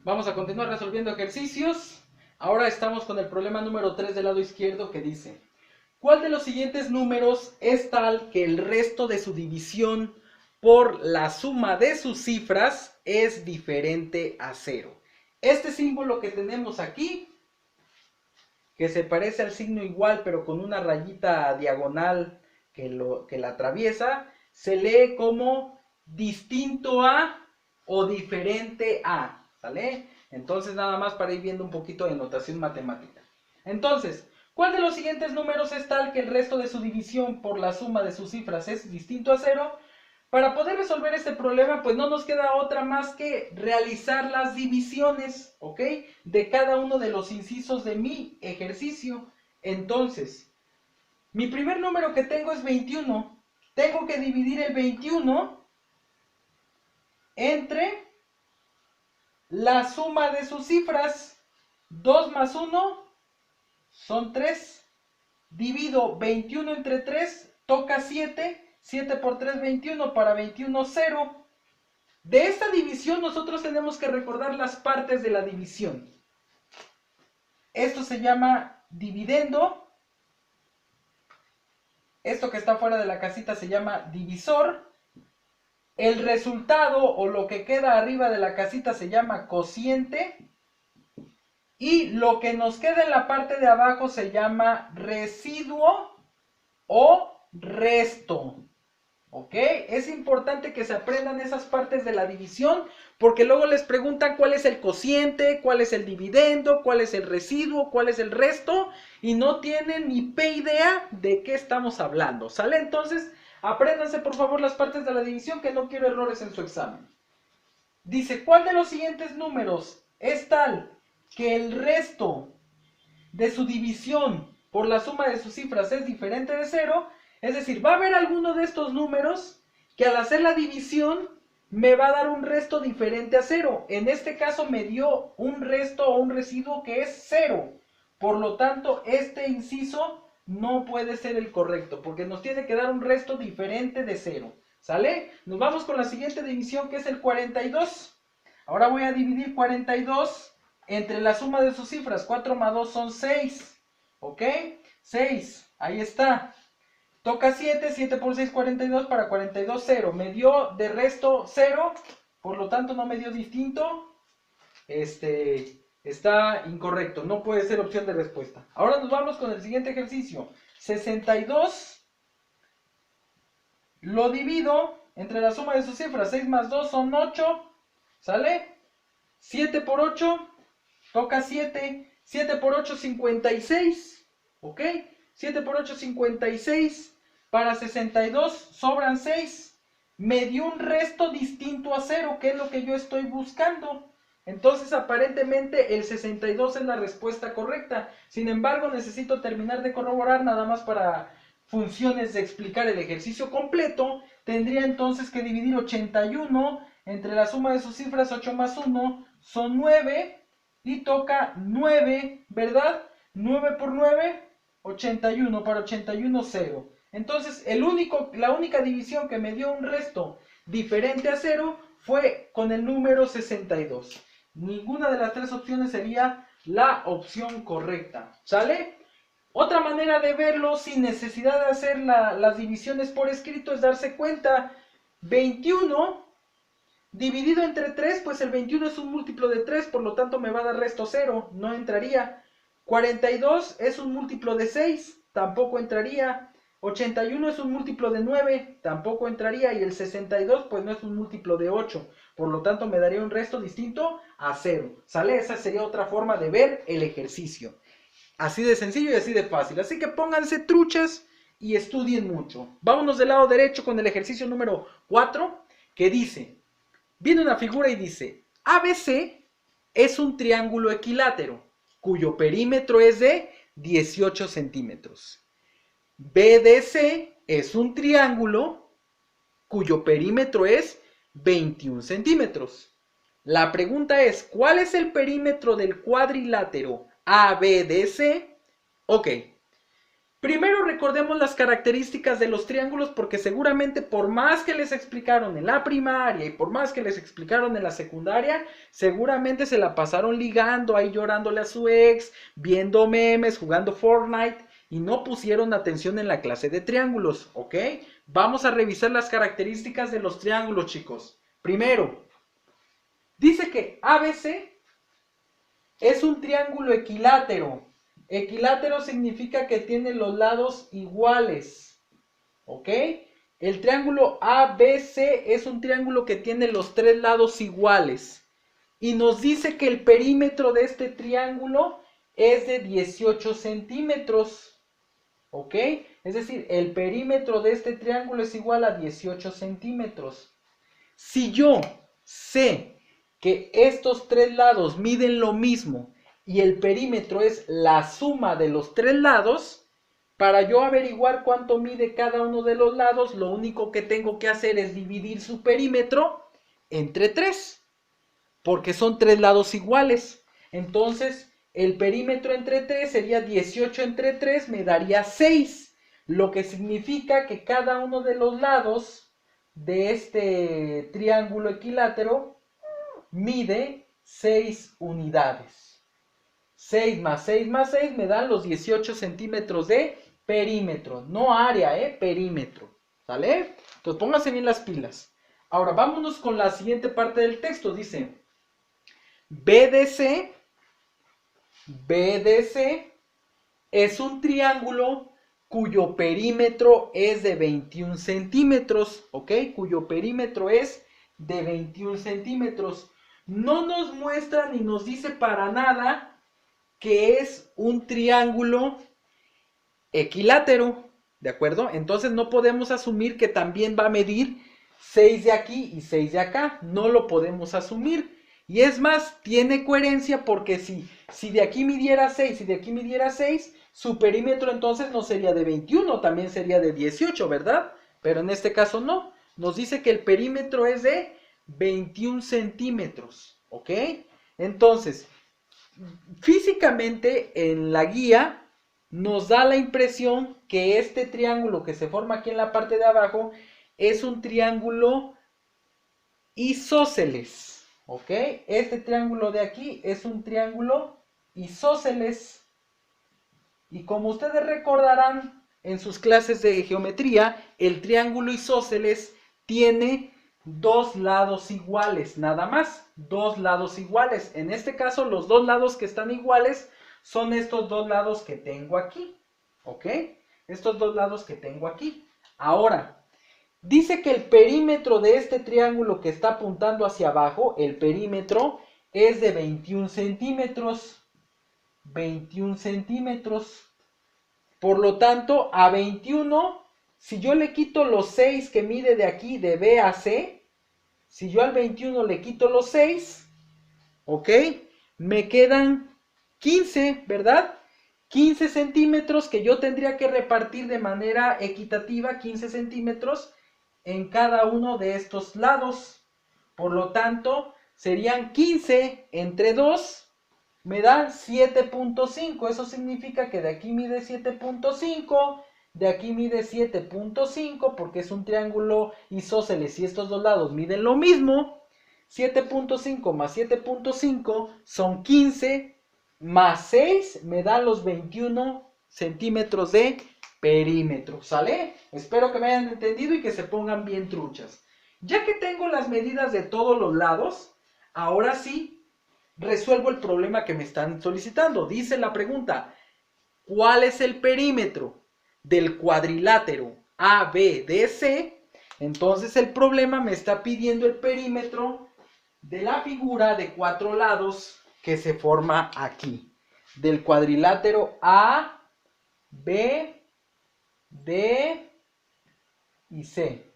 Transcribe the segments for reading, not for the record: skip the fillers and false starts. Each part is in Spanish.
Vamos a continuar resolviendo ejercicios. Ahora estamos con el problema número 3 del lado izquierdo que dice: ¿cuál de los siguientes números es tal que el resto de su división por la suma de sus cifras es diferente a 0? Este símbolo que tenemos aquí, que se parece al signo igual pero con una rayita diagonal que la atraviesa, se lee como distinto a o diferente a, ¿sale? Entonces nada más para ir viendo un poquito de notación matemática. Entonces, ¿cuál de los siguientes números es tal que el resto de su división por la suma de sus cifras es distinto a 0? Para poder resolver este problema, pues no nos queda otra más que realizar las divisiones, ¿ok? De cada uno de los incisos de mi ejercicio. Entonces, mi primer número que tengo es 21. Tengo que dividir el 21 entre la suma de sus cifras. 2 más 1 son 3. Divido 21 entre 3, toca 7. 7 por 3, 21. Para 21, 0. De esta división nosotros tenemos que recordar las partes de la división. Esto se llama dividendo. Esto que está fuera de la casita se llama divisor. El resultado o lo que queda arriba de la casita se llama cociente. Y lo que nos queda en la parte de abajo se llama residuo o resto. ¿Ok? Es importante que se aprendan esas partes de la división porque luego les preguntan cuál es el cociente, cuál es el dividendo, cuál es el residuo, cuál es el resto y no tienen ni pe idea de qué estamos hablando, ¿sale? Entonces, apréndanse por favor las partes de la división que no quiero errores en su examen. Dice, ¿cuál de los siguientes números es tal que el resto de su división por la suma de sus cifras es diferente de 0? Es decir, va a haber alguno de estos números que al hacer la división me va a dar un resto diferente a 0. En este caso me dio un resto o un residuo que es 0. Por lo tanto, este inciso no puede ser el correcto porque nos tiene que dar un resto diferente de 0. ¿Sale? Nos vamos con la siguiente división que es el 42. Ahora voy a dividir 42 entre la suma de sus cifras. 4 más 2 son 6. ¿Ok? 6. Ahí está. Toca 7. 7 por 6, 42. Para 42, 0. Me dio de resto 0. Por lo tanto, no me dio distinto. Está incorrecto. No puede ser opción de respuesta. Ahora nos vamos con el siguiente ejercicio. 62. Lo divido entre la suma de sus cifras. 6 más 2 son 8. ¿Sale? 7 por 8. Toca 7. 7 por 8, 56. ¿Ok? 7 por 8, 56. Para 62 sobran 6. Me dio un resto distinto a 0, que es lo que yo estoy buscando. Entonces, aparentemente, el 62 es la respuesta correcta. Sin embargo, necesito terminar de corroborar nada más para funciones de explicar el ejercicio completo. Tendría entonces que dividir 81 entre la suma de sus cifras. 8 más 1 son 9. Y toca 9, ¿verdad? 9 por 9, 81. Para 81, 0. Entonces, la única división que me dio un resto diferente a 0 fue con el número 62. Ninguna de las tres opciones sería la opción correcta. ¿Sale? Otra manera de verlo sin necesidad de hacer las divisiones por escrito es darse cuenta. 21 dividido entre 3, pues el 21 es un múltiplo de 3, por lo tanto me va a dar resto 0, no entraría. 42 es un múltiplo de 6, tampoco entraría. 81 es un múltiplo de 9, tampoco entraría. Y el 62 pues no es un múltiplo de 8, por lo tanto me daría un resto distinto a 0. ¿Sale? Esa sería otra forma de ver el ejercicio. Así de sencillo y así de fácil. Así que pónganse truchas y estudien mucho. Vámonos del lado derecho con el ejercicio número 4, que dice... Viene una figura y dice, ABC es un triángulo equilátero, cuyo perímetro es de 18 centímetros. BDC es un triángulo cuyo perímetro es 21 centímetros. La pregunta es, ¿cuál es el perímetro del cuadrilátero ABDC? Ok, Primero recordemos las características de los triángulos porque seguramente por más que les explicaron en la primaria y por más que les explicaron en la secundaria, seguramente se la pasaron ligando ahí llorándole a su ex, viendo memes, jugando Fortnite y no pusieron atención en la clase de triángulos, ¿ok? Vamos a revisar las características de los triángulos, chicos. Primero, dice que ABC es un triángulo equilátero. Equilátero significa que tiene los lados iguales, ¿ok? El triángulo ABC es un triángulo que tiene los tres lados iguales. Y nos dice que el perímetro de este triángulo es de 18 centímetros, ¿ok? Es decir, el perímetro de este triángulo es igual a 18 centímetros. Si yo sé que estos tres lados miden lo mismo y el perímetro es la suma de los tres lados, para yo averiguar cuánto mide cada uno de los lados, lo único que tengo que hacer es dividir su perímetro entre 3, porque son tres lados iguales. Entonces, el perímetro entre 3 sería 18 entre 3, me daría 6, lo que significa que cada uno de los lados de este triángulo equilátero mide 6 unidades. 6 más 6 más 6 me dan los 18 centímetros de perímetro. No área, perímetro. ¿Sale? Entonces pónganse bien las pilas. Ahora vámonos con la siguiente parte del texto. Dice, BDC es un triángulo cuyo perímetro es de 21 centímetros, ¿ok? Cuyo perímetro es de 21 centímetros. No nos muestra ni nos dice para nada que es un triángulo equilátero, ¿de acuerdo? Entonces no podemos asumir que también va a medir 6 de aquí y 6 de acá, no lo podemos asumir. Y es más, tiene coherencia porque si de aquí midiera 6 y de aquí midiera 6, su perímetro entonces no sería de 21, también sería de 18, ¿verdad? Pero en este caso no, nos dice que el perímetro es de 21 centímetros, ¿ok? Entonces, físicamente en la guía nos da la impresión que este triángulo que se forma aquí en la parte de abajo es un triángulo isósceles, ¿ok? Este triángulo de aquí es un triángulo isósceles. Y como ustedes recordarán en sus clases de geometría, el triángulo isósceles tiene dos lados iguales, nada más, dos lados iguales. En este caso, los dos lados que están iguales son estos dos lados que tengo aquí, ¿ok? Estos dos lados que tengo aquí. Ahora, dice que el perímetro de este triángulo que está apuntando hacia abajo, el perímetro es de 21 centímetros. 21 centímetros. Por lo tanto, a 21, si yo le quito los 6 que mide de aquí, de B a C, si yo al 21 le quito los 6, ¿ok? Me quedan 15, ¿verdad? 15 centímetros que yo tendría que repartir de manera equitativa, 15 centímetros en cada uno de estos lados. Por lo tanto, serían 15 entre 2, me dan 7.5. Eso significa que de aquí mide 7.5, de aquí mide 7.5, porque es un triángulo isósceles y estos dos lados miden lo mismo. 7.5 más 7.5 son 15, más 6 me da los 21 centímetros de perímetro, ¿sale? Espero que me hayan entendido y que se pongan bien truchas. Ya que tengo las medidas de todos los lados, ahora sí resuelvo el problema que me están solicitando. Dice la pregunta, ¿cuál es el perímetro del cuadrilátero ABDC? Entonces el problema me está pidiendo el perímetro de la figura de 4 lados que se forma aquí, del cuadrilátero A, B, D y C.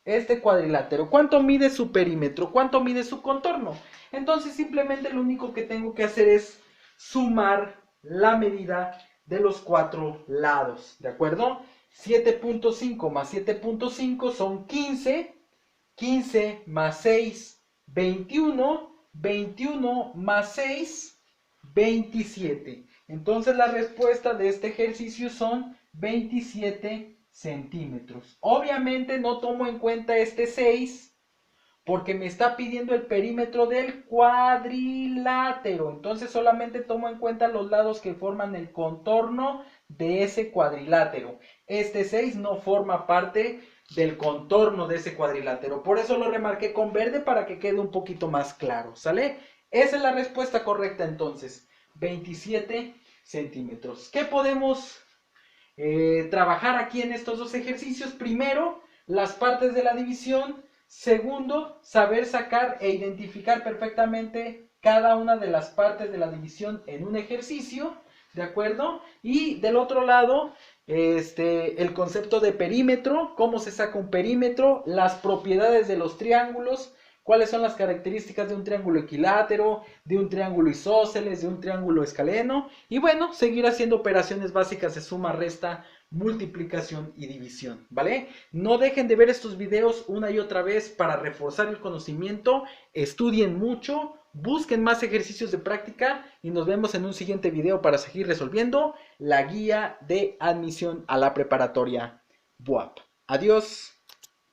Este cuadrilátero, ¿cuánto mide su perímetro? ¿Cuánto mide su contorno? Entonces simplemente lo único que tengo que hacer es sumar la medida de los 4 lados, ¿de acuerdo? 7.5 más 7.5 son 15, 15 más 6, 21, 21 más 6, 27. Entonces la respuesta de este ejercicio son 27 centímetros. Obviamente no tomo en cuenta este 6 porque me está pidiendo el perímetro del cuadrilátero. Entonces solamente tomo en cuenta los lados que forman el contorno de ese cuadrilátero. Este 6 no forma parte del contorno de ese cuadrilátero. Por eso lo remarqué con verde para que quede un poquito más claro. ¿Sale? Esa es la respuesta correcta entonces. 27 centímetros. ¿Qué podemos trabajar aquí en estos dos ejercicios? Primero, las partes de la división. Segundo, saber sacar e identificar perfectamente cada una de las partes de la división en un ejercicio, ¿de acuerdo? Y del otro lado, el concepto de perímetro, cómo se saca un perímetro, las propiedades de los triángulos, cuáles son las características de un triángulo equilátero, de un triángulo isósceles, de un triángulo escaleno, y bueno, seguir haciendo operaciones básicas de suma, resta, multiplicación y división, ¿vale? No dejen de ver estos videos una y otra vez para reforzar el conocimiento, estudien mucho, busquen más ejercicios de práctica y nos vemos en un siguiente video para seguir resolviendo la guía de admisión a la preparatoria BUAP. Adiós.